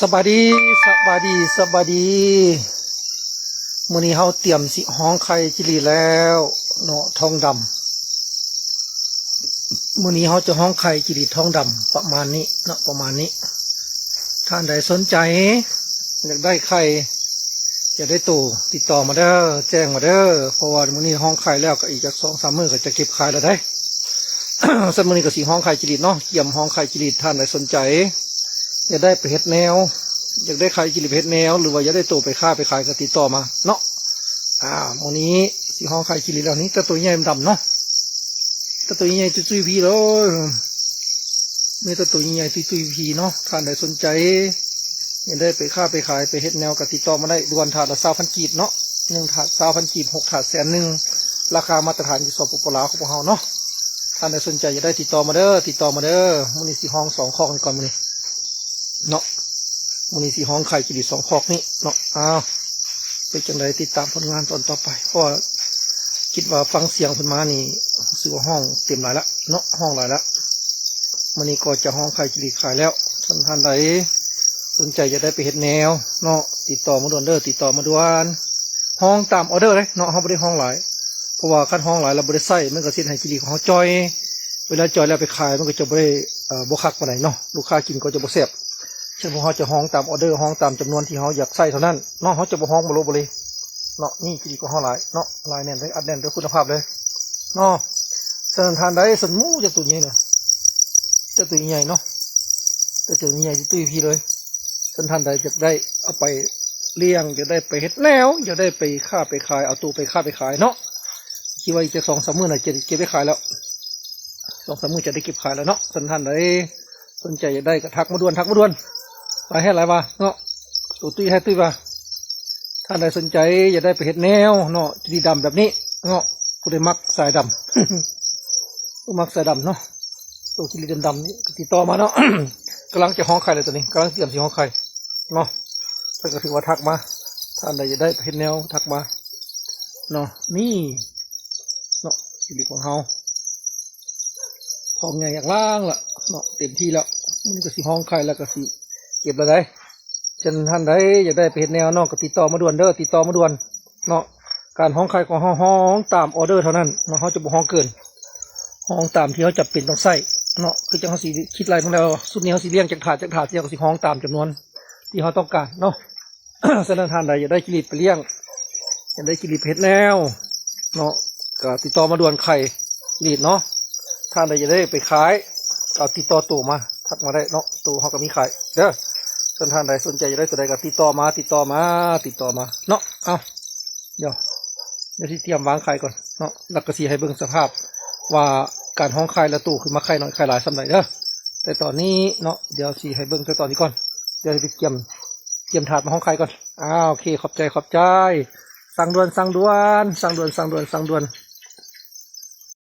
สบายดีมื้อนี้เฮาเตรียมสิห้องไข่จิลีแล้วเนาะทองดำมื้อนี้เฮาจะห้องไข่จิลีทองดำประมาณนี้เนาะประมาณนี้ท่านใดสนใจอยากได้ไข่อยากได้ตู้ติดต่อมาเด้อแจ้งมาเด้อเพราะว่ามื้อนี้ห้องไข่แล้วก็อีกจัก 2-3 มื้อก็จะเก็บไข่แล้วได้ สักมื้อนี้ก็สิห้องไข่จิลีเนาะเตรียมห้องไข่จิลีท่านใดสนใจอยากได้ไปเฮ็ดแนวอยากได้ไข่จิลีไปเฮ็ดแนวหรือว่าอยากได้ตู้ไปฆ่าไปขายก็ติดต่อมาเนาะมื้อนี้สิห้องไข่จิลีแล้วนี้แต่ตัวใหญ่ดำเนาะแต่ตัวใหญ่ตุ้ยๆพี่เลยมีแต่ตัวใหญ่ตุ้ยๆพี่เนาะท่านใดสนใจอยากได้ไปฆ่าไปขายไปเฮ็ดแนวก็ติดต่อมาได้ด่วนถาดละ20,000 กีบเนาะ1 ถาด 20,000 กีบ6 ถาด100,000ราคามาตรฐานอยู่สปปลาวของพวกเราเนาะท่านใดสนใจอยากได้ติดต่อมาเด้อมื้อนี้สิห้อง2 คอกก่อนมื้อนี้เนาะมื้อนี้สิห้องไข่จิลี2 คอกนี้เนาะเป็นจังไดติดตามผลงานตอนต่อไปเพราะคิดว่าฟังเสียงเพิ่นมานี่รู้สึกว่าห้องเต็มหลายละเนาะห้องหลายละมื้อนี้ก็จะห้องไข่จิลีขายแล้วท่านใดสนใจจะได้ไปเฮ็ดแนวเนาะติดต่อมาด่วนเด้อติดต่อมาด่วนห้องตามออเดอร์เลยเนาะเฮาบ่ได้ห้องหลายเพราะว่าคันห้องหลายเราบ่ได้ใช้มันก็สิให้จิลีของเฮาจ่อยเวลาจ่อยแล้วไปขายมันก็จะบ่ได้บ่คักปานใดเนาะลูกค้ากินก็จะบ่แซ่บเช่นพวกเขาจะห้องตามออเดอร์ห้องตามจำนวนที่เขาอยากใส่เท่านั้นเนาะเขาจะบ่ห้องบ่ลบบ่เลยเนาะนี่ดีกว่าห้องหลายเนาะลายแน่นเลยอัดแน่นด้วยคุณภาพเลยเนาะสถานทานได้สนมูจะตัวใหญ่เนาะจะตัวใหญ่เนาะจะตัวใหญ่ตุ้ยพี่เลยสถานทานใดจะได้เอาไปเลี้ยงจะได้ไปเฮ็ดแนวจะได้ไปฆ่าไปขายเอาตู้ไปฆ่าไปขายเนาะคิดว่าจะ2-3 มื้อน่ะจะเก็บไปขายแล้ว2-3 มื้อจะได้เก็บขายแล้วเนาะสถานทานใดสนใจจะได้ก็ทักมาด่วนไปให้หลายว่าเนาะตัวตุ้ยให้ตุ้ยว่าท่านใดสนใจอยากได้ไปเห็ดแนวเนาะจิลีดำแบบนี้เนาะผู้ใดมักสายดำ ผู้มักสายดำเนาะตัวจิลีดำนี่ติดต่อมาเนาะ กำลังจะห้องไข่เลยตัวนี้กำลังเตรียมสิห้องไข่เนาะถ้าก็ถือว่าทักมาท่านใดอยากได้ไปเห็ดแนวทักมาเนาะนี่เนาะจิลีของเฮาห้องใหญ่อย่างล่างล่ะเนาะเต็มที่แล้วมันก็สิห้องไข่แล้วก็สิเก็บอะไรจนท่านใดอยากได้ไปเห็นแนวเนาะก็ติดต่อมาด่วนเด้อติดต่อมาด่วนเนาะการห้องไข่ของห้องตามออเดอร์เท่านั้นเนาะเขาจะบ่ห้องเกินห้องตามที่เขาจับเป็นต้องใส่เนาะคือจังเขาสิคิดไรพวกเราสุดนี้เขาสิเลี้ยงจากถาดที่เขาสิห้องตามจำนวนที่เขาต้องการเนาะ ฉะนั้นท่านใดอยากได้จิลีไปเลี้ยงอยากได้จิลีเพชรแนวเนาะก็ติดต่อมาด่วนไข่ลีดเนาะท่านใดอยากได้ไปขายก็ติดต่อตู่มาทักมาได้เนาะตู่เขาก็มีขายเด้อส่วนท่านใดสนใจจะได้ตัวใดก็ติดต่อมาเนาะเดี๋ยวที่เตรียมวางไข่ก่อนเนาะแล้วก็สีให้เบิ่งสภาพว่าการห้องไข่และตู้คือมาไข่น้อยไข่หลายสำหรับเด้อแต่ตอนนี้เนาะเดี๋ยวสีให้เบิ่งแต่ตอนนี้ก่อนเดี๋ยวไปเตรียมถาดมาห้องไข่ก่อนโอเคขอบใจสั่งด่วน